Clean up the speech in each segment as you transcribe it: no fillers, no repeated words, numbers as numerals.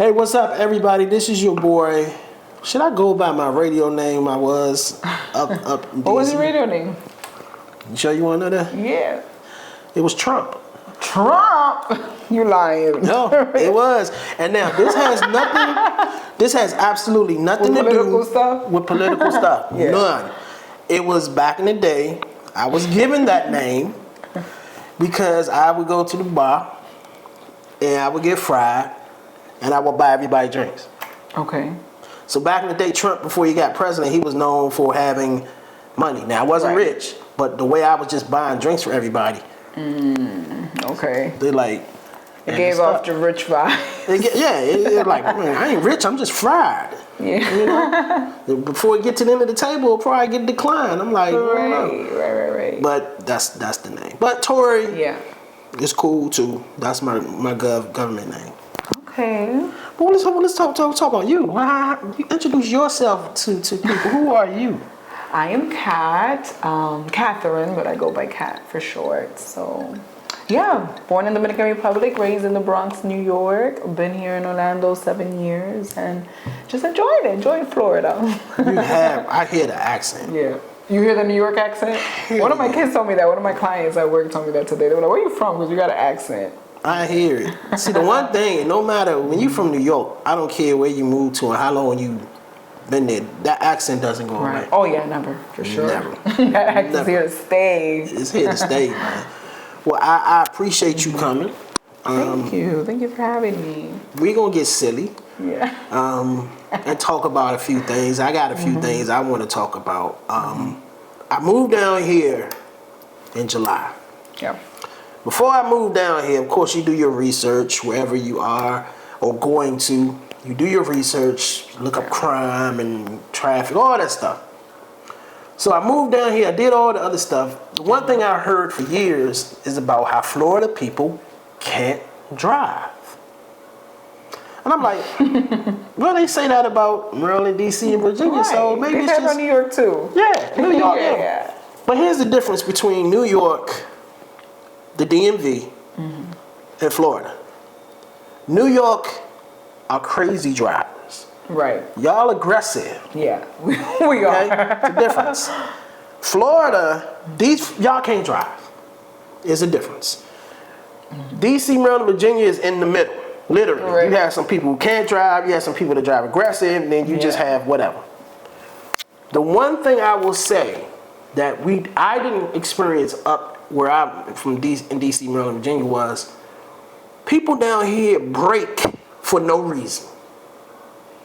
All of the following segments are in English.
Hey, what's up, everybody? This is your boy. Should I go by my radio name? I was up. In What was DC. your radio name? You sure you want to know that? Yeah. It was Trump. Trump. You lying? No, it was. And now this has nothing. This has absolutely nothing With to political do stuff? with political stuff. Yeah. None. It was back in the day. I was given that name because I would go to the bar and I would get fried and I would buy everybody drinks. Okay. So back in the day, Trump, before he got president, he was known for having money. Now, I wasn't Right. rich, but the way I was just buying drinks for everybody, Okay. they like... It gave off the rich vibe. It like, man, I ain't rich, I'm just fried. Yeah. You know? Before we get to the end of the table, it'll probably get declined. I'm like, I don't know. Right. But that's the name. But Tory Yeah. is cool too. That's my government name. Okay. But let's talk about you. You introduce yourself to people. Who are you? I am Kat, Catherine, but I go by Kat for short. So, yeah, born in the Dominican Republic, raised in the Bronx, New York. Been here in Orlando 7 years, and just enjoyed Florida. You have. I hear the accent. Yeah. You hear the New York accent? One of my kids told me that. One of my clients at work told me that today. They were like, "Where are you from? Because you got an accent." I hear it. See, the one thing, no matter when you from New York, I don't care where you move to and how long you been there, that accent doesn't go away. Oh yeah, never for sure. Never. That accent's here to stay. It's here to stay, man. Well, I appreciate you coming. Thank you for having me. We gonna get silly. Yeah. And talk about a few things. I got a few things I want to talk about. I moved down here in July. Yeah. Before I moved down here, of course, you do your research wherever you are or going to. You do your research, look up crime and traffic, all that stuff. So I moved down here, I did all the other stuff. The one thing I heard for years is about how Florida people can't drive. And I'm like, well, they say that about Maryland, D.C., and Virginia, so maybe they it's have just... New York too. Yeah, New York, Yeah. But here's the difference between New York, the DMV, and Florida. New York are crazy drivers. Right. Y'all aggressive. Yeah. We Okay? are. It's a difference. Florida, y'all can't drive. There's a difference. D.C., Maryland, Virginia is in the middle. Literally. Right. You have some people who can't drive, you have some people that drive aggressive, and then you just have whatever. The one thing I will say that I didn't experience up where I'm from in D.C., Maryland, Virginia was people down here brake for no reason.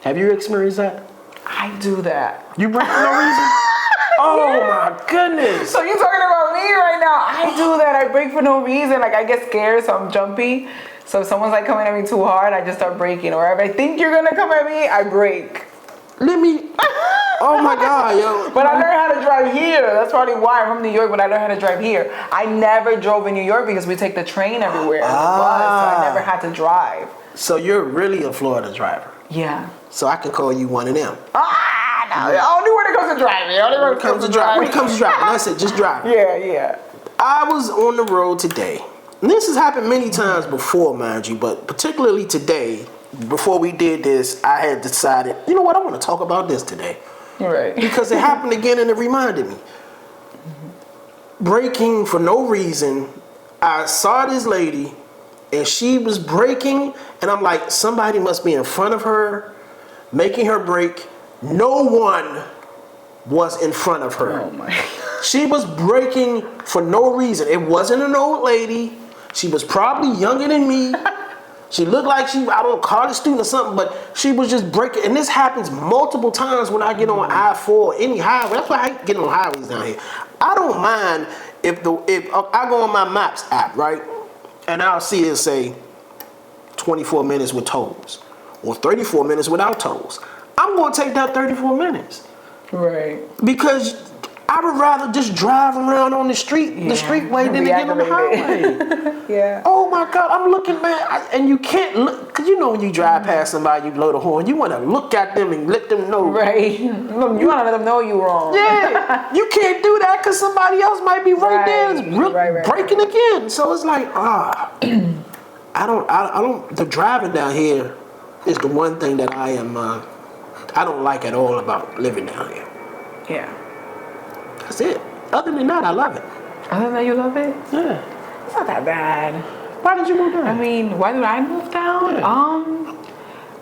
Have you experienced that? I do that. You brake for no reason? Oh my goodness. So you're talking about me right now. I do that. I brake for no reason. Like I get scared, so I'm jumpy. So if someone's like coming at me too hard, I just start braking. Or if I think you're gonna come at me, I brake. Oh my God, yo. But I learned how to drive here. That's probably why I'm from New York, but I learned how to drive here. I never drove in New York because we take the train everywhere and the bus, so I never had to drive. So you're really a Florida driver. Yeah. So I can call you one of them. Only when it comes to driving. Only when it comes to driving. When it comes to driving, that's it, just driving. Yeah. I was on the road today. And this has happened many times before, mind you, but particularly today, before we did this, I had decided, you know what, I want to talk about this today. Right. Because it happened again and it reminded me. Braking for no reason. I saw this lady and she was braking and I'm like, somebody must be in front of her, making her brake. No one was in front of her. Oh my. She was braking for no reason. It wasn't an old lady. She was probably younger than me. She looked like I don't know, college student or something, but she was just braking. And this happens multiple times when I get on I-4, any highway. That's why I hate getting on highways down here. I don't mind if I go on my Maps app, right? And I'll see it say 24 minutes with tolls or 34 minutes without tolls. I'm going to take that 34 minutes. Right. Because I would rather just drive around on the street, the streetway, than to get on the highway. Yeah. Oh my God, I'm looking, man, and you can't look, because you know when you drive past somebody, you blow the horn, you want to look at them and let them know. Right. You want to let them know you're wrong. Yeah, you can't do that because somebody else might be right there braking again. So it's like, the driving down here, is the one thing that I don't like at all about living down here. Yeah. That's it. Other than that, I love it. Other than that, you love it? Yeah. It's not that bad. Why did you move down? I mean, why did I move down? Yeah.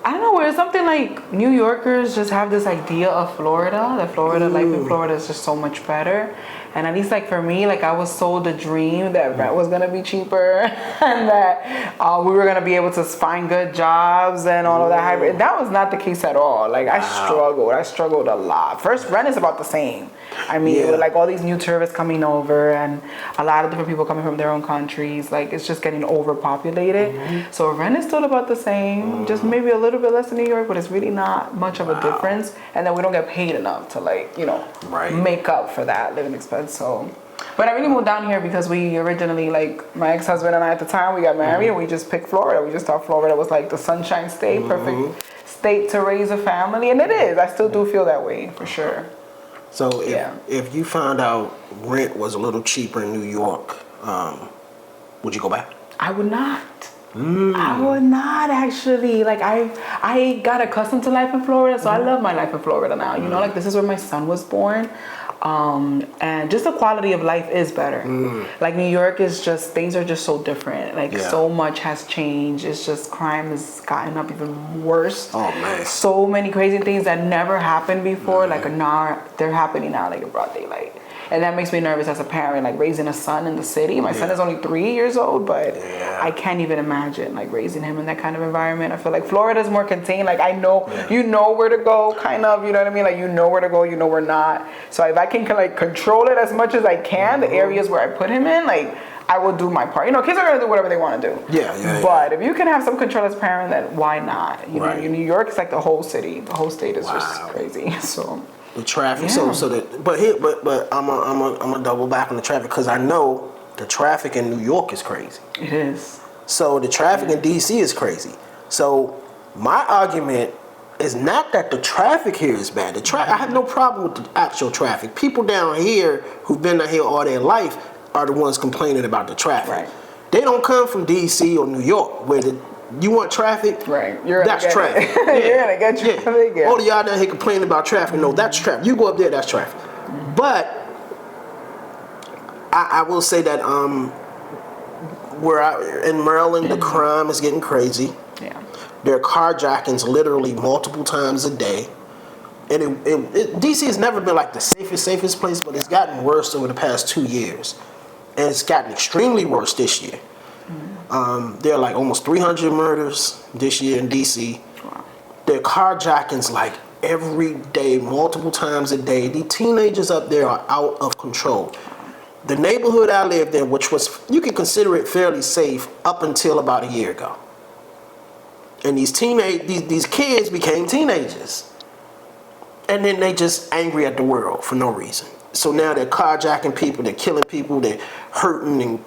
I don't know, where it's something like New Yorkers just have this idea of Florida, that Florida, life in Florida is just so much better. And at least like for me, like I was sold a dream that rent was gonna be cheaper and that we were gonna be able to find good jobs and all of that hybrid. That was not the case at all. Like I struggled a lot. First, rent is about the same. I mean, with like all these new tourists coming over and a lot of different people coming from their own countries, like it's just getting overpopulated. So rent is still about the same, just maybe a little bit less in New York, but it's really not much of a difference. And then we don't get paid enough to like, make up for that living expense. So, but I really moved down here because we originally, like my ex-husband and I at the time, we got married and we just picked Florida. We just thought Florida was like the sunshine state, perfect state to raise a family. And it is. I still do feel that way for sure. So if you found out rent was a little cheaper in New York, would you go back? I would not. I would not actually. Like I got accustomed to life in Florida, so I love my life in Florida now. You know, like this is where my son was born. And just the quality of life is better. Like New York is just, things are just so different. Like so much has changed. It's just crime has gotten up even worse. Oh man. So many crazy things that never happened before, like now they're happening now, like in broad daylight. And that makes me nervous as a parent, like raising a son in the city. My son is only 3 years old, but I can't even imagine like raising him in that kind of environment. I feel like Florida's more contained. Like I know, you know where to go, kind of, you know what I mean? Like you know where to go, you know where not. So if I can like control it as much as I can, the areas where I put him in, like I will do my part. You know, kids are gonna do whatever they want to do. But if you can have some control as a parent, then why not? You know, in New York, it's like the whole city, the whole state is just crazy. So. The traffic, but I'm a double back on the traffic because I know the traffic in New York is crazy. It is. So the traffic in DC is crazy. So my argument is not that the traffic here is bad. I have no problem with the actual traffic. People down here who've been down here all their life are the ones complaining about the traffic. Right. They don't come from DC or New York where you want traffic? Right. That's traffic. You're gonna get traffic. All of y'all down here complaining about traffic. No, that's traffic. You go up there, that's traffic. But I will say that in Maryland, the crime is getting crazy. Yeah. There are carjackings literally multiple times a day. And DC has never been like the safest place, but it's gotten worse over the past 2 years. And it's gotten extremely worse this year. There are like almost 300 murders this year in DC. Wow. There are carjackings like every day, multiple times a day. The teenagers up there are out of control. The neighborhood I lived in, which was, you could consider it fairly safe up until about a year ago. And these kids became teenagers. And then they just angry at the world for no reason. So now they're carjacking people, they're killing people, they're hurting and,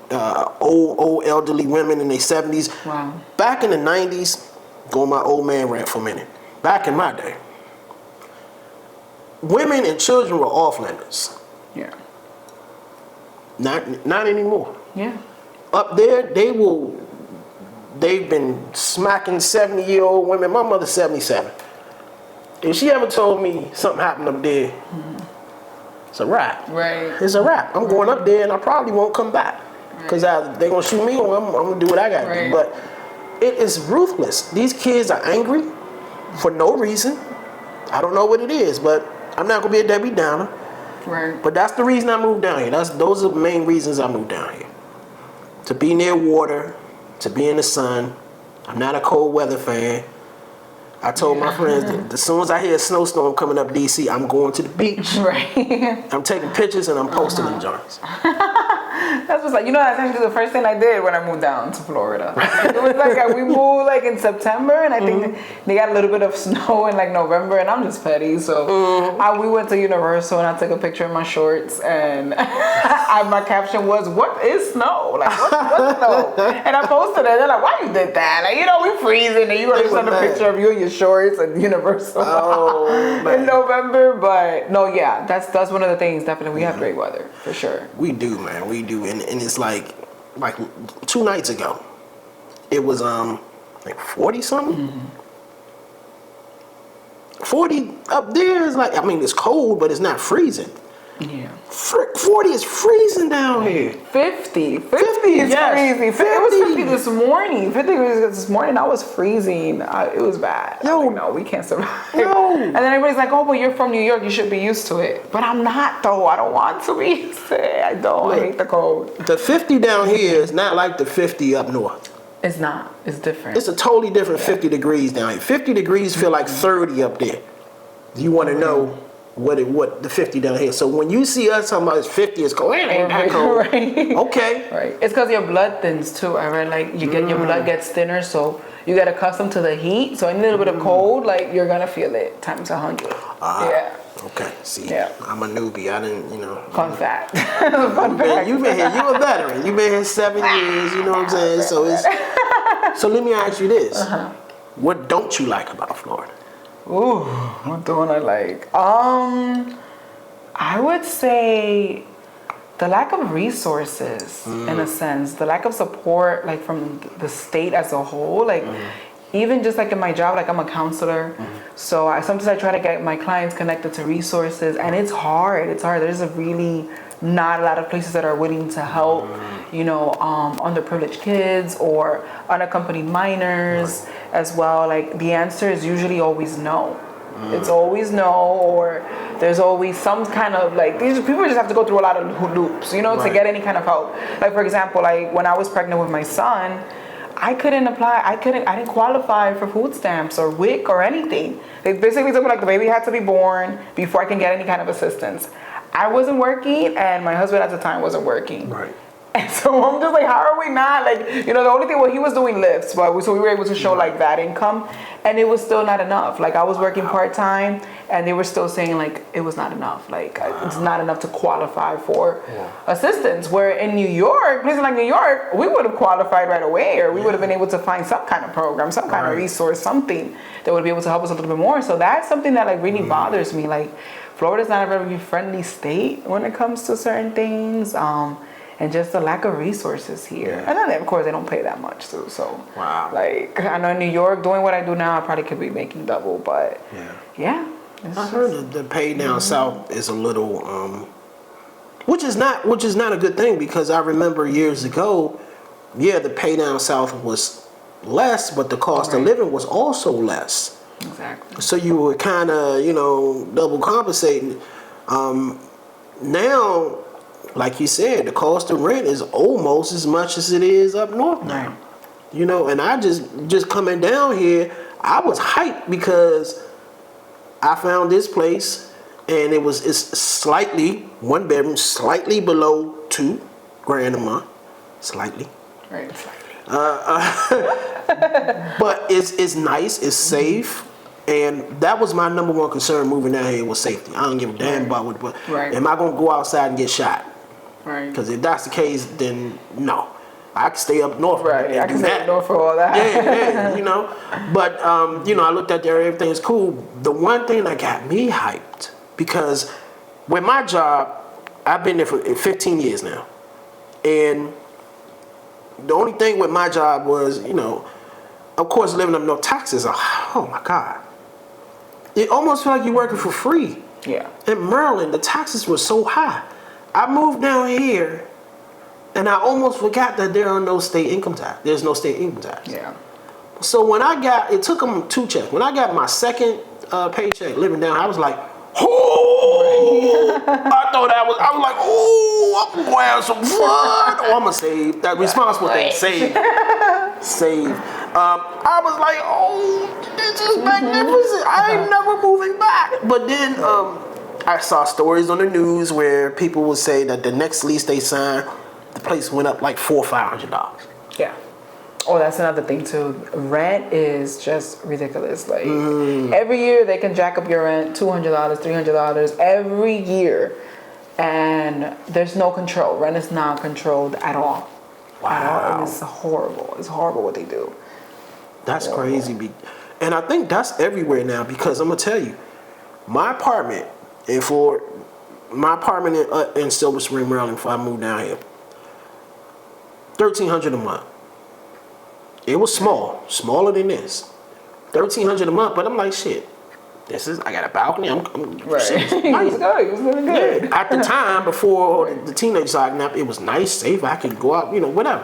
old elderly women in their 70s. Wow. Back in the 90s, go on my old man rant for a minute. Back in my day, women and children were off limits. Yeah. Not anymore. Yeah. Up there, they've been smacking 70-year-old women. My mother's 77. If she ever told me something happened up there, it's a wrap. Right. It's a wrap. I'm going up there and I probably won't come back. Because either they're going to shoot me or I'm going to do what I got to do. But it is ruthless. These kids are angry for no reason. I don't know what it is, but I'm not going to be a Debbie Downer. Right. But that's the reason I moved down here. Those are the main reasons I moved down here. To be near water, to be in the sun. I'm not a cold weather fan. I told my friends that as soon as I hear a snowstorm coming up DC, I'm going to the beach. Right. I'm taking pictures and I'm posting them joints. That's what's like, you know, that's actually the first thing I did when I moved down to Florida. It was like we moved like in September, and I think they got a little bit of snow in like November, and I'm just petty. So we went to Universal, and I took a picture in my shorts, and my caption was, "What is snow? Like what's snow?" And I posted it. They're like, "Why you did that? Like, you know, we freezing, and you want to send a picture of you in your shorts at Universal in November." But no, yeah, that's one of the things. Definitely, we have great weather for sure. We do, man. We do, and it's like 2 nights ago, it was like 40 something. 40 up there is like, I mean, it's cold, but it's not freezing. Yeah. 40 is freezing down here. 50 is yes, crazy. 50. It was 50. 50 this morning. 50 degrees this morning. I was freezing. It was bad. Yo. Like, no, we can't survive. No. And then everybody's like, oh, but you're from New York. You should be used to it. But I'm not, though. I don't want to be used to it. I don't. I hate the cold. The 50 down here is not like the 50 up north. It's not. It's different. It's a totally different 50 degrees down here. 50 degrees feel like 30 up there. You want to know what the 50 down here. So when you see us talking about it's 50, it's cold. It ain't that cold. Right. Okay. Right. It's because your blood thins too. I read like your blood gets thinner, so you get accustomed to the heat. So any little bit of cold, like you're gonna feel it times 100. Yeah. Okay. See, Yeah. I'm a newbie. I didn't, Fun fact. Fun fact. You've been here. You're a veteran. You've been here 7 years. You know what I'm saying? So it's. So let me ask you this: what don't you like about Florida? Ooh, what don't I like? I would say the lack of resources, in a sense, the lack of support, like from the state as a whole, like even just like in my job, like I'm a counselor, so sometimes I try to get my clients connected to resources, and it's hard. It's hard. There's a really not a lot of places that are willing to help, underprivileged kids or unaccompanied minors as well. Like the answer is usually always no. It's always no, or there's always some kind of like these people just have to go through a lot of loops, to get any kind of help. Like for example, like when I was pregnant with my son, I couldn't apply. I didn't qualify for food stamps or WIC or anything. They basically told me like the baby had to be born before I can get any kind of assistance. I wasn't working, and my husband at the time wasn't working. Right. And so I'm just like, how are we not? Like, the only thing, well, he was doing lifts, but so we were able to show like that income, and it was still not enough. Like I was working part-time, and they were still saying like it was not enough. Like it's not enough to qualify for assistance. Where in New York, places like New York, we would have qualified right away, or we would have been able to find some kind of program, some kind of resource, something that would be able to help us a little bit more. So that's something that like really bothers me. Like Florida's not a very friendly state when it comes to certain things. And just the lack of resources here. And then, of course, they don't pay that much, too. So, like, I know in New York, doing what I do now, I probably could be making double, but yeah. I heard the pay down south is a little, which is not a good thing, because I remember years ago, the pay down south was less, but the cost of living was also less. Exactly. So you were kind of, double compensating. Now, like you said, the cost of rent is almost as much as it is up north now. Right. And I just coming down here, I was hyped because I found this place, and it's slightly, 1 bedroom, slightly below $2,000 a month. Slightly. Right, slightly. But it's nice, it's safe. And that was my number one concern moving down here, was safety. I don't give a damn about what, but am I going to go outside and get shot? Right. Because if that's the case, then no. I can stay up north. Right, I can stay up north for all that. Yeah. But, I looked at there, everything's cool. The one thing that got me hyped, because with my job, I've been there for 15 years now. And the only thing with my job was, of course, living up north, taxes are, oh my God. It almost felt like you're working for free. Yeah. In Maryland, the taxes were so high. I moved down here, and I almost forgot that there are no state income tax. There's no state income tax. Yeah. So when it took them 2 checks. When I got my second paycheck living down, I was like, oh! I was like, oh, I'm going to have some fun. Oh, I'm going to save. That responsible thing, save. I was like, oh, this is magnificent. I ain't never moving back. But then I saw stories on the news where people would say that the next lease they signed, the place went up like $400 or $500. Yeah. Oh, that's another thing too. Rent is just ridiculous. Like every year they can jack up your rent $200, $300 every year, and there's no control. Rent is not controlled at all. Wow. At all. And it's horrible. It's horrible what they do. That's crazy. And I think that's everywhere now, because I'm gonna tell you, my apartment in Silver Spring, Maryland, before I moved down here, $1,300 a month. It was smaller than this, $1,300 a month. But I'm like, shit, I got a balcony. I'm Right. shit, He was good. He was living good. Yeah. At the time, before the teenage side nap, it was nice, safe. I could go out, whatever.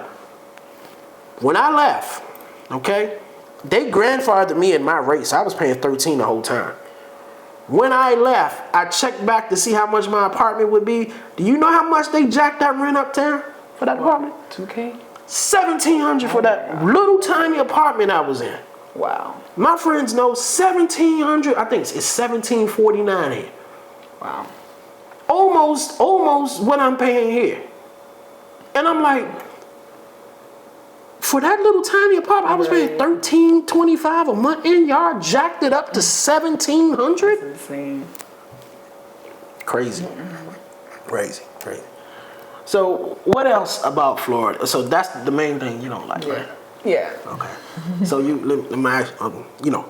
When I left, okay, they grandfathered me in my race. I was paying $13 the whole time. When I left, I checked back to see how much my apartment would be. Do you know how much they jacked that rent uptown for that apartment? $2K? $1,700 for that little tiny apartment I was in. Wow. My friends know $1,700. I think it's $1,749 here. Wow. Almost what I'm paying here. And I'm like, for that little tiny apartment, I was paying $1,325 a month, and y'all jacked it up to $1,700. Insane. Crazy. Crazy. So what else about Florida? So that's the main thing you don't like, right? Yeah. Okay. So let me ask,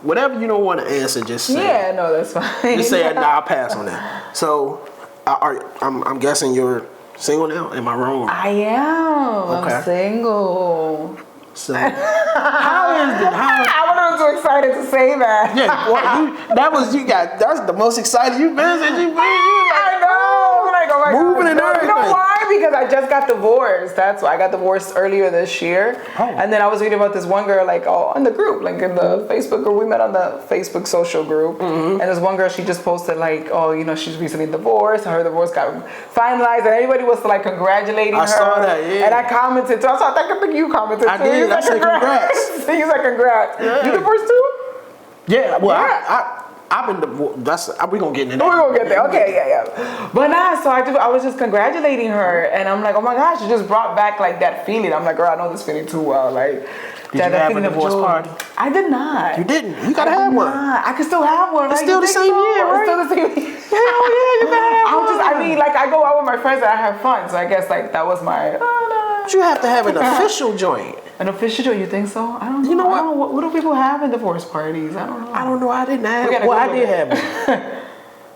whatever you don't want to answer, just say. Yeah, no, that's fine. Just say I'll pass on that. So, I'm guessing you're single now. Am I wrong? I am. Okay. I'm single. So, how? I wasn't too excited to say that. Yeah, well, that's the most excited you've been since you've been. I know. Like, oh my moving God. and You know everything. why? Because I just got divorced. That's why I got divorced earlier this year. Oh. And then I was reading about this one girl, in the group, in the Facebook group. We met on the Facebook social group. Mm-hmm. And this one girl, she just posted she's recently divorced. Her divorce got finalized, and everybody was congratulating her. I saw that, yeah. And I commented too. I think you commented too. I did. I said congrats. He was like, congrats. Yeah. You divorced too? Yeah. Well, Yeah. I've been divorced. We gonna get into that. We're gonna get there. Okay, yeah. But so I was just congratulating her, and I'm like, oh my gosh, it just brought back that feeling. I'm like, girl, I know this feeling too well. Did you have a divorce party? I did not. You didn't. You gotta have one. I could still have one. It's right? still You the think same so? year, right? It's still the same year. Hell yeah, you gotta have one. I go out with my friends and I have fun. So I guess that was my. But you have to have an official joint. An official joint? You think so? I don't know. You know what? I don't know. What do people have in divorce parties? I don't know. I don't know. I didn't have. gotta Well, I Google did have one.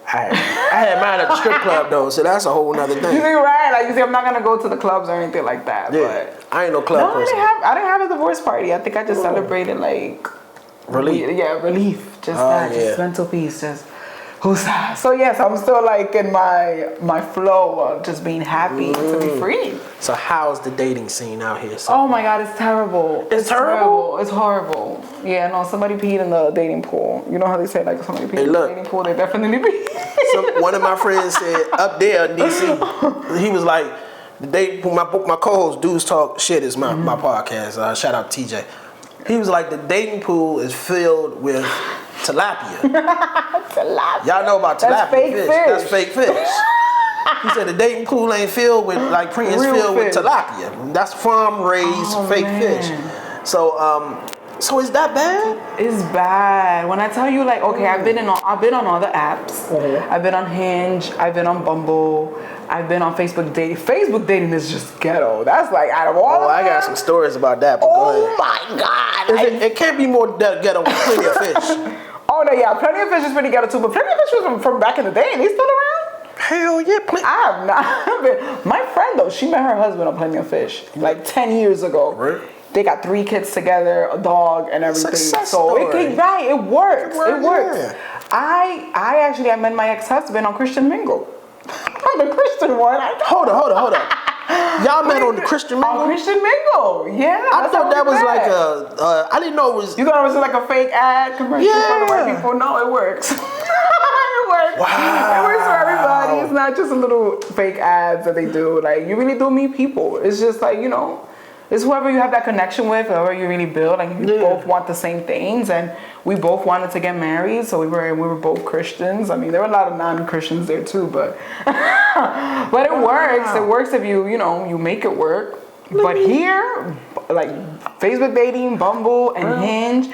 I had mine at the strip club though, so that's a whole nother You thing. see, right? You see, I'm not gonna go to the clubs or anything like that. Yeah, But I ain't no club no, person. I didn't have a divorce party. I think I just celebrated Relief. Yeah, relief. Just Oh, that, yeah. just mental peace. Just so yes, I'm still in my flow of just being happy to be free. So how's the dating scene out here? So, Oh my God, it's terrible. It's terrible? It's horrible. Yeah, no, somebody peed in the dating pool. You know how they say somebody peed in the look. dating pool? They definitely peed. so one of my friends said up there in DC, he was like, the dating pool. My co-host Dudes Talk Shit is my podcast. Shout out to TJ. He was like, the dating pool is filled with tilapia. Tilapia. Y'all know about tilapia That's fake fish. That's fake fish. He said the dating pool ain't filled with it's Real filled with fish. tilapia. That's farm raised fake fish. So is that bad? It's bad. When I tell you, I've been on all the apps. I've been on Hinge. I've been on Bumble. I've been on Facebook dating. Facebook dating is just ghetto. That's out of all. Oh, I got some stories about that. But go ahead. my God! It can't be more ghetto with plenty of fish. Oh no, yeah, Plenty of Fish is pretty ghetto too. But Plenty of Fish was from back in the day. They still around? Hell yeah, I have not been. My friend though, she met her husband on Plenty of Fish 10 years ago. Really? They got 3 kids together, a dog, and everything. Success so story. it works. It works. Yeah. I met my ex-husband on Christian Mingle. On the Christian one. Hold up. Y'all met on the Christian Mingle? On Christian Mingle, yeah. I that's thought how that we was met. I didn't know it was. You thought it was like a fake ad commercial for the white Yeah. people? No, it works. It works. Wow. It works for everybody. It's not just a little fake ads that they do. You really do meet people. It's just it's whoever you have that connection with, whoever you really build. You both want the same things, and we both wanted to get married, so we were both Christians. I mean, there were a lot of non-Christians there too, but but it works. It works if you make it work. But here, Facebook dating, Bumble, and Hinge.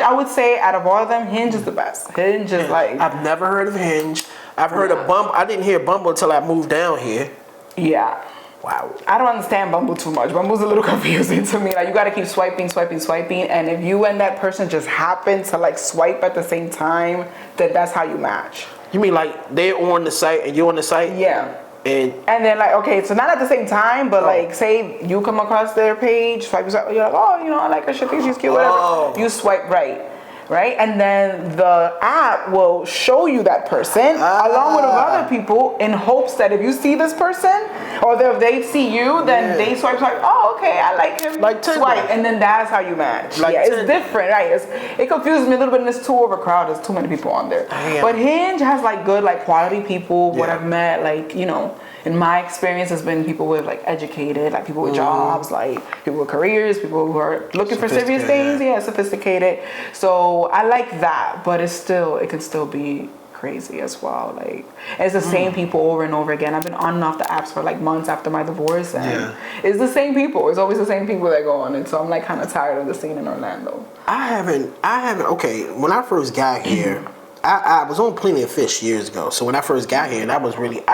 I would say out of all of them, Hinge is the best. Hinge is I've never heard of Hinge. I've heard of Bumble. I didn't hear Bumble until I moved down here. Yeah. Wow. I don't understand Bumble too much. Bumble's a little confusing to me. You gotta keep swiping, and if you and that person just happen to swipe at the same time, that's how you match. You mean they're on the site and you're on the site? Yeah. And then okay, so not at the same time, but say you come across their page, swipe, you're like, oh, I like her, she thinks she's cute, whatever. Oh. You swipe right. right? And then the app will show you that person along with other people in hopes that if you see this person or if they see you, then they swipe, oh, okay, I like him. Like Tinder. Swipe, and then that's how you match. Like yeah, it's Tinder. different, right? It confuses me a little bit, and it's too overcrowded. There's too many people on there. Damn. But Hinge has like good, like quality people. What Yeah. I've met, like, you know, in my experience, has been people with like educated, like people with jobs, like people with careers, people who are looking for serious Sophisticated. things. Yeah, sophisticated. So I like that, but it can still be crazy as well. Like it's the same people over and over again. I've been on and off the apps for like months after my divorce, and it's the same people. It's always the same people that go on, and so I'm like kind of tired of the scene in Orlando. I haven't. Okay, when I first got here, I was on Plenty of Fish years ago. So when I first got here, that was really.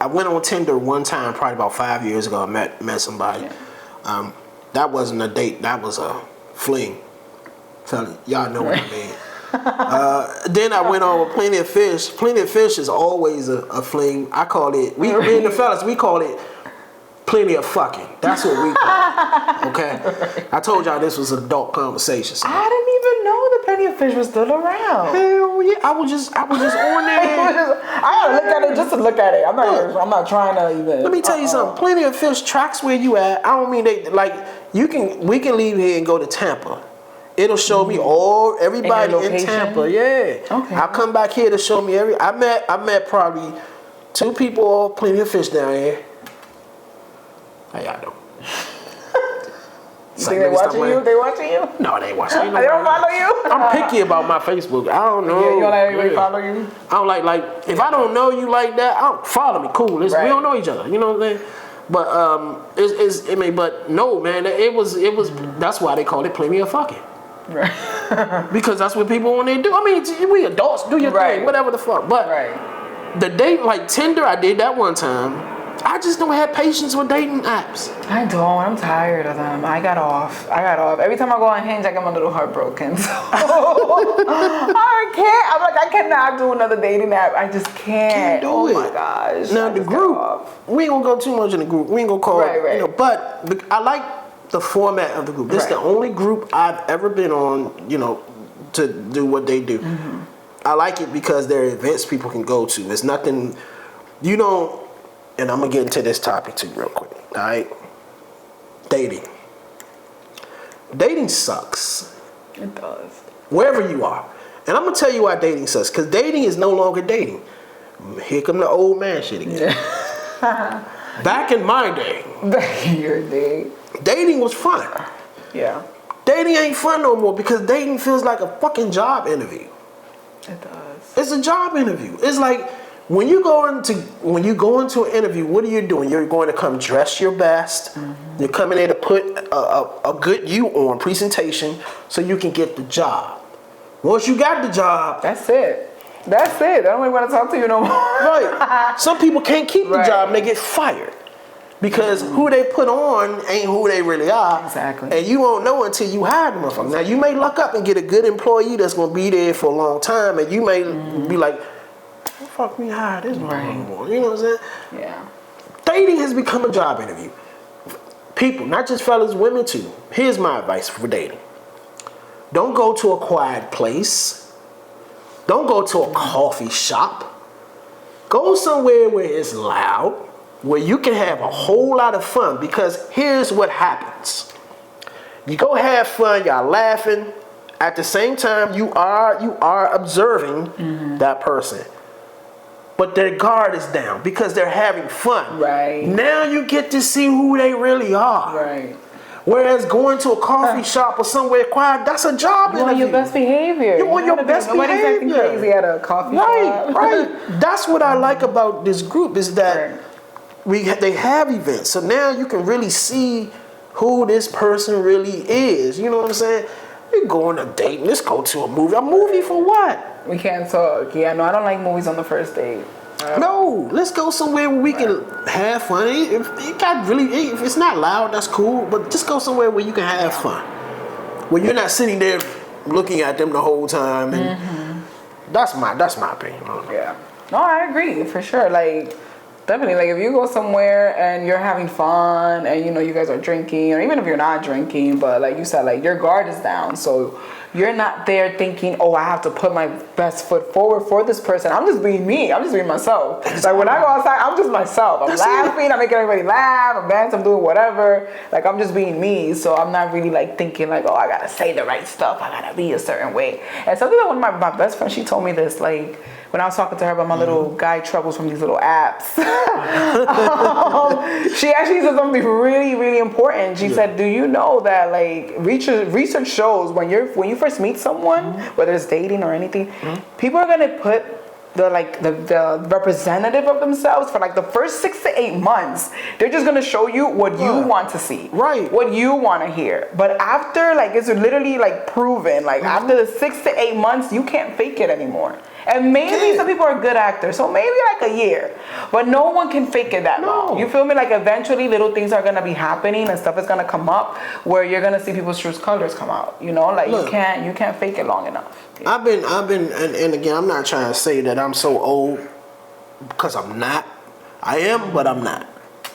I went on Tinder one time, probably about 5 years ago. I met somebody. Yeah. That wasn't a date. That was a fling. So y'all know what I mean. Then I went on with Plenty of Fish. Plenty of Fish is always a fling. I call it. Me and the fellas, we call it Plenty of Fucking. That's what we call it. Okay. I told y'all this was an adult conversation. So. I didn't even know the Plenty of Fish was still around. Hell yeah! I was just on there. I gotta look at it just to look at it. I'm not trying to even. Let me tell you something. Plenty of Fish tracks where you at. I don't mean they like you can. We can leave here and go to Tampa. It'll show me everybody in location? Tampa. Yeah. Okay. I'll come back here to show me I met probably 2 people off Plenty of Fish down here. How y'all doing? You think they watching you? They watching you? No, they ain't watching. They don't follow you? I'm picky about my Facebook. I don't know. Yeah, you don't let anybody follow you? I don't like if I don't know you like that, I don't follow me. Cool. We don't know each other. You know what I'm saying? But but no, man. It was. That's why they called it Plenty of Fucking. Right. Because that's what people want to do. I mean, we adults, do your thing, whatever the fuck. But the date, like Tinder, I did that one time. I just don't have patience with dating apps. I don't. I'm tired of them. I got off. Every time I go on Hinge, I get a little heartbroken. So I can't. I'm like, I cannot do another dating app. I just can't. Do it. Oh my gosh. Now the group, we ain't gonna go too much in the group. We ain't gonna call it, you know. But I like the format of the group. This is the only group I've ever been on, you know, to do what they do. Mm-hmm. I like it because there are events people can go to. It's nothing, you don't. And I'm gonna get into this topic too real quick. All right, dating. Dating sucks. It does. Wherever you are, and I'm gonna tell you why dating sucks. Because dating is no longer dating. Here come the old man shit again. Yeah. Back in my day, Your day. dating was fun. Yeah. Dating ain't fun no more because dating feels like a fucking job interview. It does. It's a job interview. It's like when you go into an interview, what are you doing? You're going to come dress your best. Mm-hmm. You're coming there to put a good you on presentation so you can get the job. Once you got the job, that's it. That's it. I don't even want to talk to you no more. Right. Some people can't keep the job and they get fired. Because who they put on ain't who they really are. Exactly. And you won't know until you hire the motherfucker. Now, you may luck up and get a good employee that's going to be there for a long time, and you may be like, what the fuck we hire this motherfucker? You know what I'm saying? Yeah. Dating has become a job interview. People, not just fellas, women too. Here's my advice for dating. Don't go to a quiet place. Don't go to a coffee shop. Go somewhere where it's loud, where you can have a whole lot of fun, because here's what happens. You go have fun, y'all laughing. At the same time, you are observing that person. But their guard is down because they're having fun. Right. Now you get to see who they really are. Right. Whereas going to a coffee shop or somewhere quiet, that's a job interview. You want your best behavior. You want your best Nobody's acting behavior. crazy at a coffee shop. Right. That's what I like about this group is that they have events. So now you can really see who this person really is. You know what I'm saying? We go on a date. Let's go to a movie. A movie for what? We can't talk. Yeah, no, I don't like movies on the first date. No, let's go somewhere where we can have fun. If it's not loud, that's cool. But just go somewhere where you can have fun, where you're not sitting there looking at them the whole time. And that's my opinion. Yeah. No, I agree for sure. Like, definitely. Like, if you go somewhere and you're having fun, and you know you guys are drinking, or even if you're not drinking, but like you said, like your guard is down, so you're not there thinking, oh, I have to put my best foot forward for this person. I'm just being me. I'm just being myself. Like when I go outside, I'm just myself. I'm laughing. I'm making everybody laugh. I'm dancing. I'm doing whatever. Like I'm just being me. So I'm not really like thinking like, oh, I gotta say the right stuff. I gotta be a certain way. And something that one of my best friends, she told me this, like when I was talking to her about my little guy troubles from these little apps. She actually said something really, really important. She said, do you know that like research shows when you first meet someone, whether it's dating or anything, people are gonna put the representative of themselves for like the first 6 to 8 months. They're just gonna show you what you want to see, right? What you want to hear. But after, like, it's literally like proven, like after the 6 to 8 months, you can't fake it anymore. And maybe some people are good actors, so maybe like a year, but no one can fake it that long. You feel me? Like eventually, little things are gonna be happening and stuff is gonna come up where you're gonna see people's true colors come out. You know, like you can't fake it long enough. Yeah. I've been, and again, I'm not trying to say that I'm so old because I'm not. I am, but I'm not.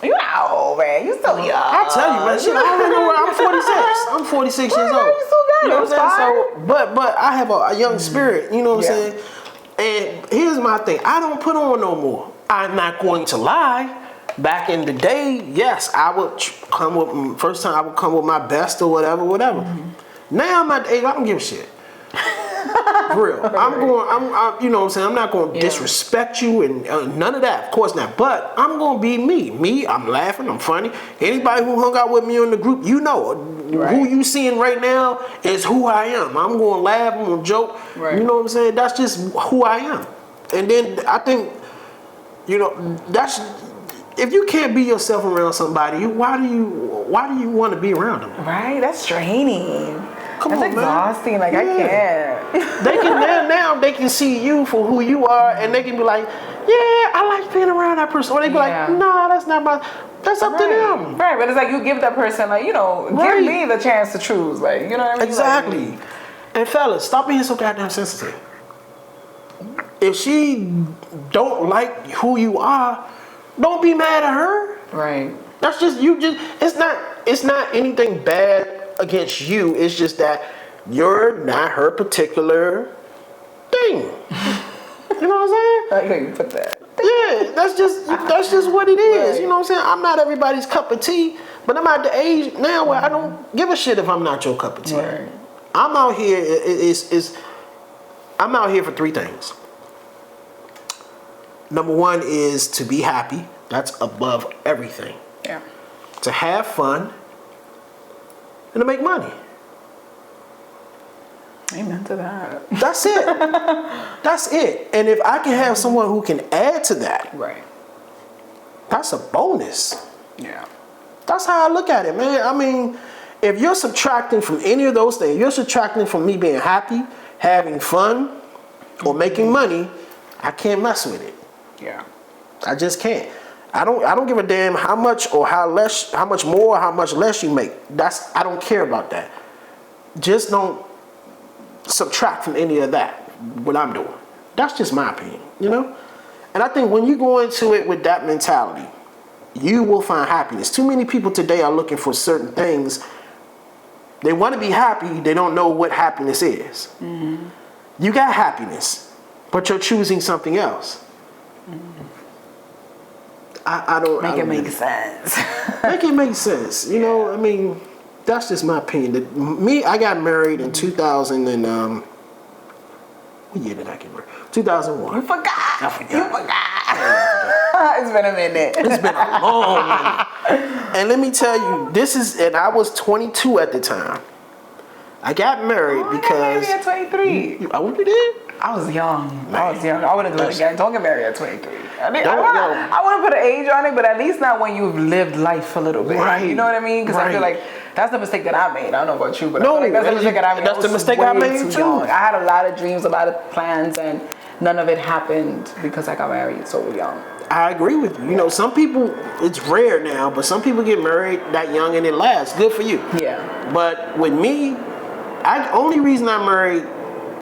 You not old, man. You still young. I tell you, man. Shit, I don't even know where I'm 46. I'm 46 years old. You still got you know it. what I'm saying? So, but I have a young spirit. You know what I'm saying? And here's my thing. I don't put on no more. I'm not going to lie. Back in the day, yes, I would come with, first time I would come with my best or whatever. Now I'm at the age, I don't give a shit. For real. I'm you know what I'm saying? I'm not going to disrespect you and none of that. Of course not. But I'm going to be me. Me, I'm laughing, I'm funny. Anybody who hung out with me in the group, you know, who you seeing right now is who I am. I'm going to laugh, I'm going to joke. Right. You know what I'm saying? That's just who I am. And then I think, you know, that's, if you can't be yourself around somebody, why do you want to be around them? Right, that's draining. That's exhausting. Man. Like I can't. They can now they can see you for who you are, and they can be like, yeah, I like being around that person. Or they be like, nah, that's not my. That's up to them. Right, but it's like you give that person, like, you know, give me the chance to choose, like, you know what I mean? Exactly. Like, and fellas, stop being so goddamn sensitive. If she don't like who you are, don't be mad at her. Right. That's just you. It's not anything bad against you. It's just that you're not her particular thing. You know what I'm saying? I like you put that. Yeah, that's just what it is. Right. You know what I'm saying? I'm not everybody's cup of tea, but I'm at the age now where I don't give a shit if I'm not your cup of tea. Right. I'm out here I'm out here for 3 things. Number 1 is to be happy. That's above everything. Yeah. To have fun and to make money. Amen to that. That's it. That's it. And if I can have someone who can add to that, right, that's a bonus. Yeah. That's how I look at it, man. I mean, if you're subtracting from any of those things, you're subtracting from me being happy, having fun, or making money, I can't mess with it. Yeah. I just can't. I don't give a damn how much or how much more or how much less you make. I don't care about that. Just don't subtract from any of that, what I'm doing. That's just my opinion, you know? And I think when you go into it with that mentality, you will find happiness. Too many people today are looking for certain things. They want to be happy, they don't know what happiness is. Mm-hmm. You got happiness, but you're choosing something else. Mm-hmm. I don't make it make sense. Make it make sense. You know, I mean, that's just my opinion. I got married in 2000 and what year did I get married? 2001. You forgot. I forgot. You forgot. It's been a minute. It's been a long minute. And let me tell you, and I was 22 at the time. I got married because. I got married at 23. I wouldn't did. I was young. I wouldn't do it again. Don't get married at 23. I wouldn't put an age on it, but at least not when you've lived life a little bit. Right. You know what I mean? Because I feel like that's the mistake that I made. I don't know about you, but no, I feel like that's the mistake that I made. That's the mistake I made too. Young. I had a lot of dreams, a lot of plans, and none of it happened because I got married so young. I agree with you. You know, some people, it's rare now, but some people get married that young and it lasts. Good for you. Yeah. But with me, only reason I married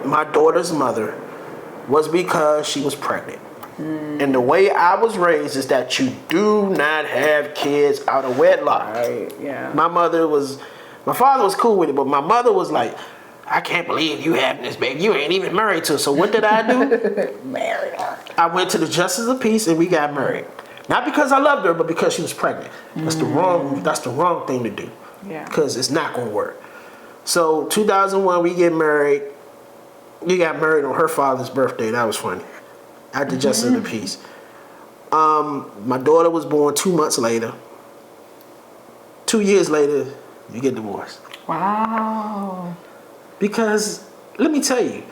my daughter's mother was because she was pregnant. And the way I was raised is that you do not have kids out of wedlock. Right, yeah. My father was cool with it, but my mother was like, I can't believe you having this baby. You ain't even married to her. So what did I do? Married her. I went to the Justice of Peace and we got married. Not because I loved her, but because she was pregnant. That's the wrong thing to do. Yeah. Because it's not gonna work. So 2001 we get married. We got married on her father's birthday. That was funny. At the Justice of the Peace. My daughter was born 2 months later. 2 years later, you get divorced. Wow. Because, let me tell you,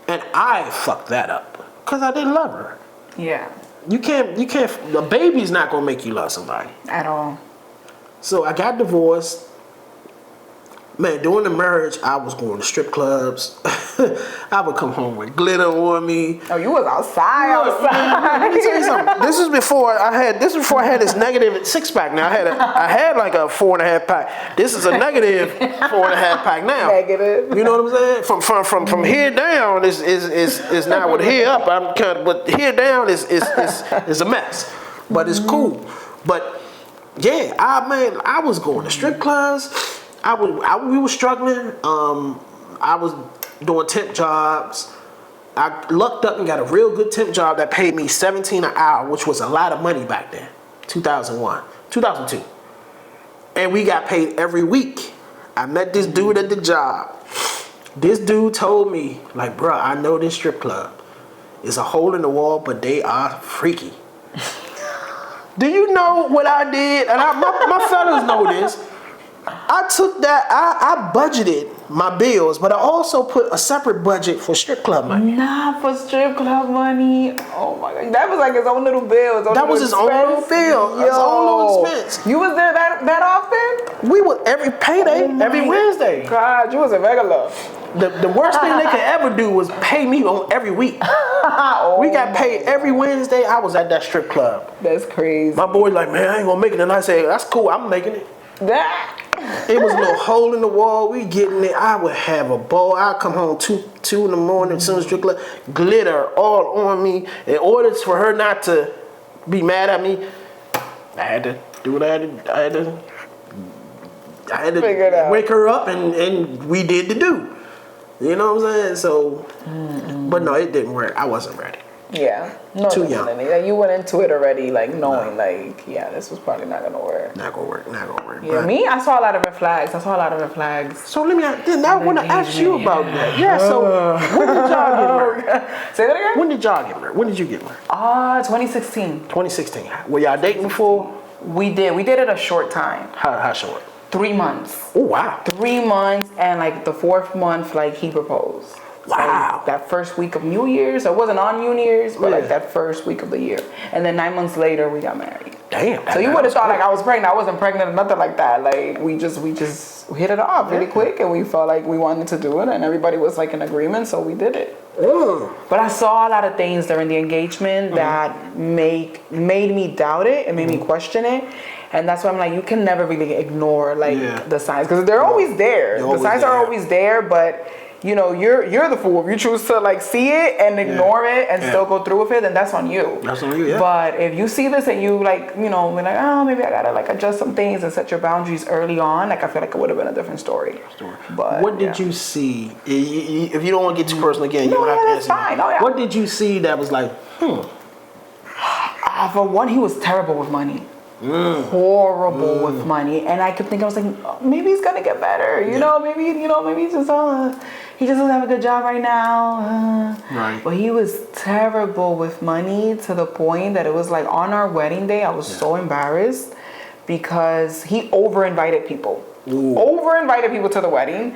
and I fucked that up. Because I didn't love her. Yeah. You can't, a baby's not going to make you love somebody. At all. So I got divorced. Man, during the marriage, I was going to strip clubs. I would come home with glitter on me. Oh, you was outside. Let me tell you something. This is before I had this negative 6-pack. Now I had like a 4.5 pack. This is a negative 4.5 pack now. Negative. You know what I'm saying? From here down is not what here up. But here down is a mess. But it's cool. But yeah, I was going to strip clubs. We were struggling. I was doing temp jobs. I lucked up and got a real good temp job that paid me $17 an hour, which was a lot of money back then. 2002. And we got paid every week. I met this dude at the job. This dude told me, like, bruh, I know this strip club. It's a hole in the wall, but they are freaky. Do you know what I did? And my fellas know this. I took that, I budgeted my bills, but I also put a separate budget for strip club money. Nah, for strip club money. Oh my God. That was like his own little bill. That was his own little bill. His own little expense. You was there that often? We would every payday, every Wednesday. God, you was a regular. The worst thing they could ever do was pay me on every week. We got paid every Wednesday. I was at that strip club. That's crazy. My boy's like, man, I ain't gonna make it. And I say, that's cool, I'm making it. It was a little hole in the wall. We getting it. I would have a ball. I'd come home 2 in the morning, as soon as strip club, glitter all on me. In order for her not to be mad at me, I had to do what I had to wake her up, and we did the do. You know what I'm saying? So, but no, it didn't work. I wasn't ready. Yeah. No, too young. Like, you went into it already, like knowing, like, yeah, this was probably not gonna work. Not gonna work. Yeah, but me, I saw a lot of red flags. So let me. I want to ask you about that. Yeah. So when did y'all get married? Say that again. When did y'all get married? When did you get married? 2016. 2016. Were y'all dating before? We did. We did it a short time. How short? 3 months. Oh wow. 3 months, and like the 4th month, like he proposed. Wow. Like that first week of New Year's. I wasn't on New Year's, but like that first week of the year. And then 9 months later, we got married. Damn. So you would have thought like I was pregnant. I wasn't pregnant or nothing like that. Like we just hit it off really quick, and we felt like we wanted to do it, and everybody was like in agreement, so we did it. But I saw a lot of things during the engagement that made me doubt it and made me question it. And that's why I'm like, you can never really ignore like the signs, because they're always there. The signs are always there, but you know, you're the fool. If you choose to like see it and ignore it and still go through with it, then that's on you. That's on you, yeah. But if you see this and you like, you know, be like, oh, maybe I gotta like adjust some things and set your boundaries early on, like I feel like it would have been a different story. But what did you see? If you don't want to get too personal again, you don't have to answer. Fine. Oh, yeah. What did you see that was like, For one, he was terrible with money. Horrible with money, and I kept thinking, I was like, oh, maybe he's gonna get better. You know, maybe he's just he just doesn't have a good job right now. Right. But he was terrible with money to the point that it was like on our wedding day, I was so embarrassed because he over-invited people. Over-invited people to the wedding.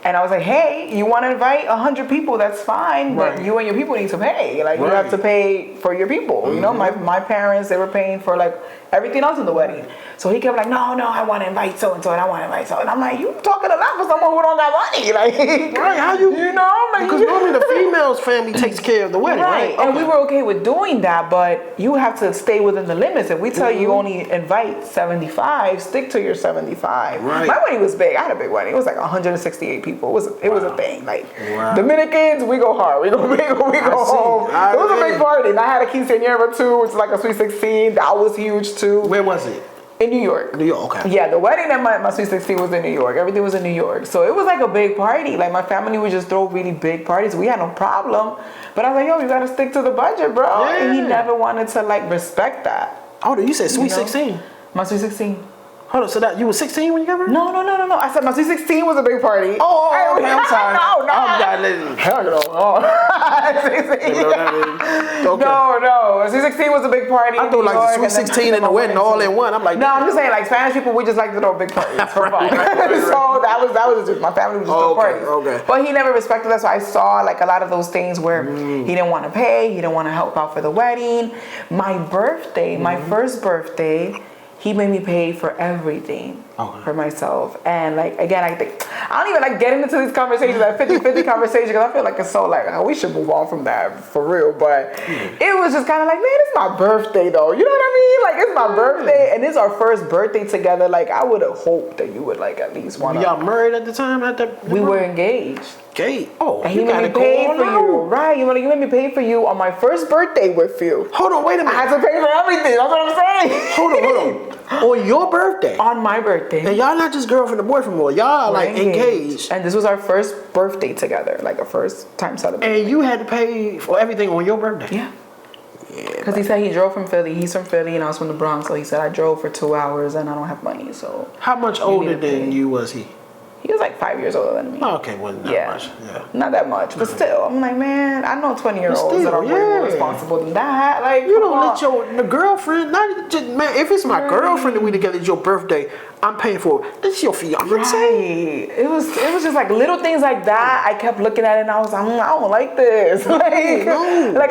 And I was like, hey, you want to invite 100 people, that's fine, but you and your people need to pay. Like, you have to pay for your people. You know, my parents, they were paying for like everything else in the wedding. So he kept like, no, I want to invite so-and-so, and I want to invite so. And I'm like, you talking a lot for someone who don't got money. Like, how you know? Like, because normally the female's family takes care of the wedding, right? And we were okay with doing that, but you have to stay within the limits. If we tell you only invite 75, stick to your 75. Right. My wedding was big. I had a big wedding. It was like 168 people. It was a thing. Like Dominicans, we go hard. We go big. We go home. It was a big party. And I had a quinceañera too, which is like a sweet 16. That was huge too. Where was it? In New York. New York, okay. Yeah, the wedding and my sweet 16 was in New York. Everything was in New York. So it was like a big party. Like my family would just throw really big parties. We had no problem. But I was like, yo, you gotta stick to the budget, bro. Yeah. And he never wanted to like respect that. Oh, you said sweet You know? 16. My sweet 16. Hold on, so that you were 16 when you got married? No. I said my sweet 16 was a big party. Oh, okay, I'm sorry. No. Hell no. Oh. Okay. No. Sweet 16 was a big party. I thought like the sweet 16 and the wedding all in one. I'm like, no, I'm just saying like Spanish people, we just like to throw big parties for fun. So that was just my family was just throwing parties. Okay. But he never respected that, so I saw like a lot of those things where he didn't want to pay, he didn't want to help out for the wedding. My birthday, my first birthday, he made me pay for everything for myself. And like, again, I don't even like getting into these conversations, like 50-50 conversation, because I feel like it's so like, oh, we should move on from that for real. But it was just kind of like, man, it's my birthday though. You know what I mean? Like, it's my birthday and it's our first birthday together. Like, I would have hoped that you would like at least want to. Y'all married at the time? We were engaged. Okay. Oh, And he made me pay for you. Right. You made me pay for you on my first birthday with you. Hold on, wait a minute. I had to pay for everything. That's what I'm saying. Hold on. On your birthday? On my birthday. And y'all not just girlfriend and boyfriend more. Y'all We're like engaged. And this was our first birthday together, like a first time celebration. And you had to pay for everything on your birthday? Yeah. Because he said he drove from Philly. He's from Philly and I was from the Bronx. So he said, I drove for 2 hours and I don't have money. So How much older than you was he? he was like 5 years older than me. Oh, okay, wasn't that much. Yeah. Not that much. But still, I'm like, man, I know 20-year-olds that are way more responsible than that. Like, You don't let the girlfriend, not just, man, if it's my girlfriend and we together, it's your birthday, I'm paying for it. This is your fiance. Right. It was just like little things like that. I kept looking at it and I was like, I don't like this. Like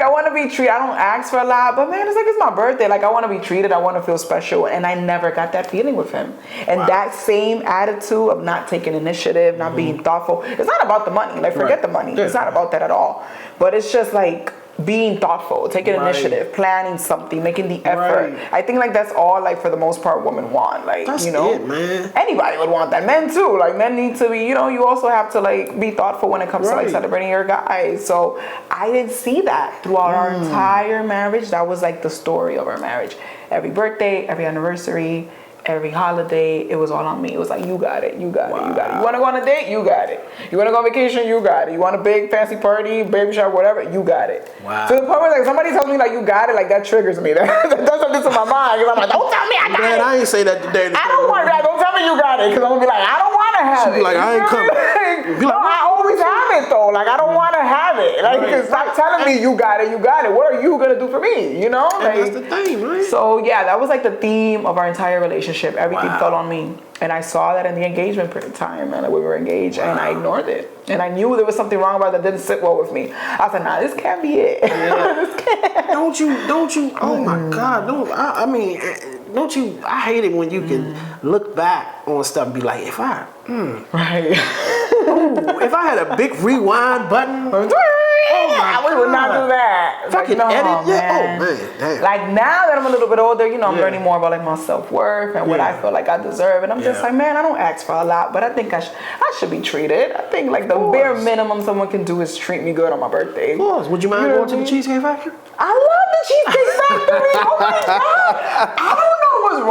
I want to be treated. I don't ask for a lot, but man, it's my birthday. Like I want to be treated. I want to feel special, and I never got that feeling with him. And that same attitude of not taking initiative, not being thoughtful. It's not about the money. Like forget the money. It's not about that at all. But it's just like being thoughtful, taking initiative, planning something, making the effort. I think like that's all like for the most part women want. Like That's you know, it, man. anybody would want that. Men too. Like men need to be, you know, you also have to like be thoughtful when it comes to like celebrating your guys. So I didn't see that throughout our entire marriage. That was like the story of our marriage. Every birthday, every anniversary, every holiday, it was all on me. It was like, you got it, you got it, you got it. You want to go on a date? You got it. You want to go on vacation? You got it. You want a big fancy party, baby shower, whatever? You got it. Wow. To the point where like somebody tells me like you got it, like that triggers me. That does something to my mind. Because I'm like, don't tell me I got Man, it. I ain't say that today. I don't want that. Don't tell me you got it. Because I'm going to be like, I don't want to have it. Like, I ain't coming. No, I always have it though. Like, I don't want to have it. Like, stop telling me you got it, you got it. What are you going to do for me? You know? Like, that's the thing, right? so yeah, that was like the theme of our entire relationship. Everything fell on me. And I saw that in the engagement time, and we were engaged, and I ignored it. And I knew there was something wrong about it that didn't sit well with me. I said, nah, this can't be it. This can't. Don't you, oh my God, don't you, I hate it when you can look back on stuff and be like, if I had a big rewind button, we would not do that. If I could edit, man. oh man, damn. Like now that I'm a little bit older, you know, I'm learning more about like my self-worth and what I feel like I deserve. And I'm just like, man, I don't ask for a lot, but I think I should be treated. I think like the bare minimum someone can do is treat me good on my birthday. Of course. Would you mind going to the Cheesecake Factory? I love the Cheesecake Factory. Oh my God. I don't know what's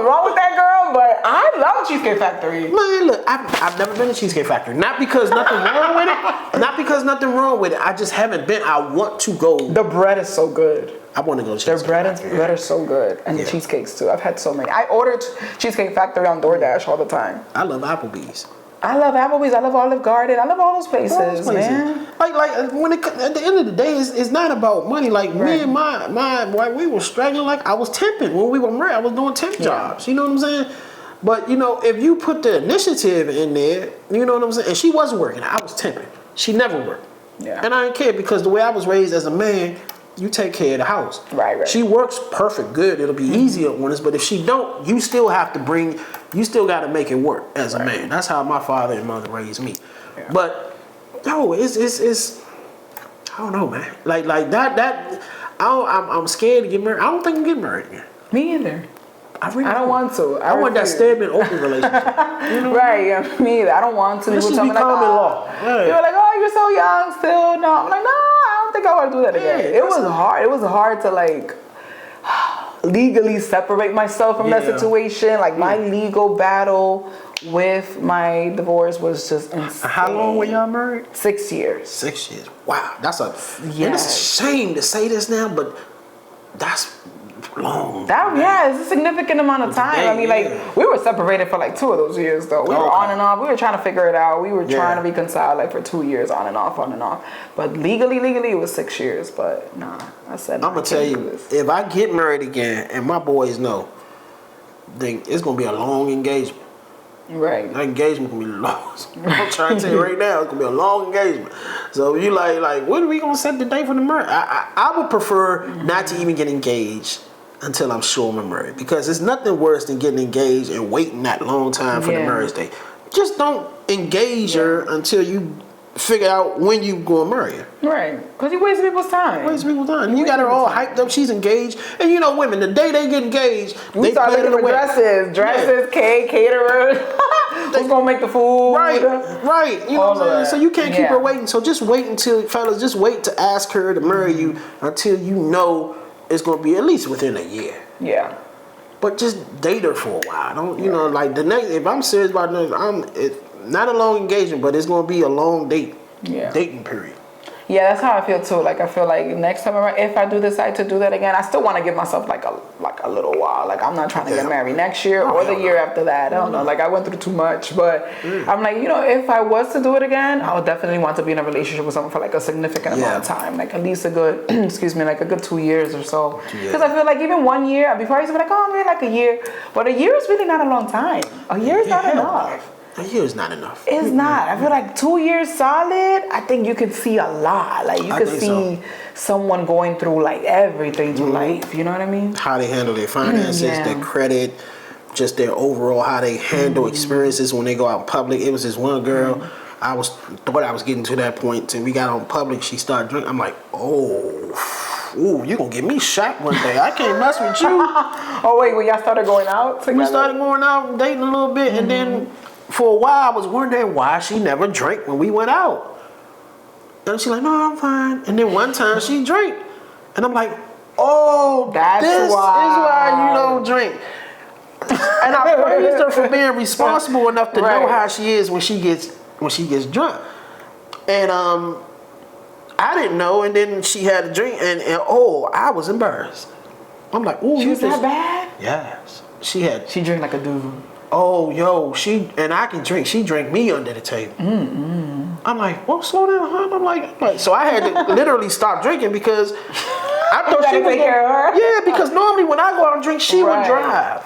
wrong with that girl, but I love Cheesecake Factory. Man, look, I've never been to Cheesecake Factory. Not because nothing wrong with it. Not because nothing wrong with it. I just haven't been. I want to go. The bread is so good. I want to go to Their Cheesecake bread Factory. and bread are so good. And the cheesecakes too. I've had so many. I ordered Cheesecake Factory on DoorDash all the time. I love Applebee's. I love Applebee's. I love Olive Garden. I love all those places, man. Like when at the end of the day, it's not about money. Like me and my wife, we were struggling. Like I was temping when we were married. I was doing temp jobs. You know what I'm saying? But you know, if you put the initiative in there, you know what I'm saying. And she wasn't working. I was temping. She never worked. Yeah. And I didn't care because the way I was raised as a man, you take care of the house. Right. She works perfect, good. It'll be easier on us. But if she don't, you still have to you still got to make it work as a man. That's how my father and mother raised me. Yeah. But yo, it's I don't know, man. Like that. I'm scared to get married. I don't think I'm getting married again. Me either. I don't want to. I want that statement open relationship. You know? Right, yeah, me either. I don't want to. This People should tell be me like, common law. They were like, oh, you're so young still. No, I'm like, no, I don't think I want to do that again. It was hard. It was hard to like. legally separate myself from that Yeah. situation. Like my legal battle with my divorce was just insane. How long were y'all married? 6 years. 6 years. Wow, that's a. And it's a Yes. shame to say this now, but that's long. It's a significant amount of time. Dang, I mean, like, yeah. we were separated for like 2 of those years, though. We were Okay. on and off. We were trying to figure it out. We were trying Yeah. to reconcile, like, for 2 years, on and off, on and off. But legally, it was 6 years. But nah, I said, I'm gonna tell do you, this. if I get married again, and my boys know, then it's gonna be a long engagement. Right. That engagement gonna be long. I'm trying to tell you right now, it's gonna be a long engagement. So you like, when are we gonna set the date for the marriage? I would prefer not to even get engaged until I'm sure I'm married, because there's nothing worse than getting engaged and waiting that long time for the Yeah. marriage date. Just don't engage her until you figure out when you gonna marry her. Right. Because you waste people's time. Waste people time. You got her all hyped up. She's engaged, and you know, women, the day they get engaged, We they start plan looking it for away. dresses, cake, caterer. Who's gonna make the food? Right. You know All what I'm of saying? that. So you can't keep her Yeah. waiting. So just wait until, fellas, just wait to ask her to marry you until you know it's gonna be at least within a year. Yeah. But just date her for a while. Don't you know? Like the next, if I'm serious about this, not a long engagement, but it's gonna be a long dating period. Yeah, that's how I feel too. Like I feel like next time around, if I do decide to do that again, I still want to give myself like a little while. Like I'm not trying to get married next year or the year after that. I don't know. Like I went through too much, but I'm like, if I was to do it again, I would definitely want to be in a relationship with someone for like a significant amount of time, like at least a good, like a good 2 years or so. Because I feel like even 1 year, before I used to be like, oh man, like a year, but a year is really not a long time. A year is not enough. A year is not enough. It's not. I feel like 2 years solid, I think you can see a lot. Like you I can think see someone going through like everything through life. You know what I mean? How they handle their finances, their credit, just their overall, how they handle experiences when they go out in public. It was this one girl, thought I was getting to that point, and we got on public, she started drinking. I'm like, ooh, you gonna get me shot one day. I can't mess with you. Oh wait, when y'all started going out together? We started going out and dating a little bit, and then for a while I was wondering why she never drank when we went out. And she's like, no, I'm fine. And then one time she drank, and I'm like, oh, That's this why. is why you don't drink. And I praised her for being responsible enough to know how she is when she gets drunk. And I didn't know, and then she had a drink, and I was embarrassed. I'm like, ooh, She was that bad? Yes. She She drank like a dude. oh, yo, I can drink. She drank me under the table. I'm like, well, slow down, huh? I'm like, so I had to literally stop drinking because I thought she was take care of her. Yeah, because normally when I go out and drink, she would drive.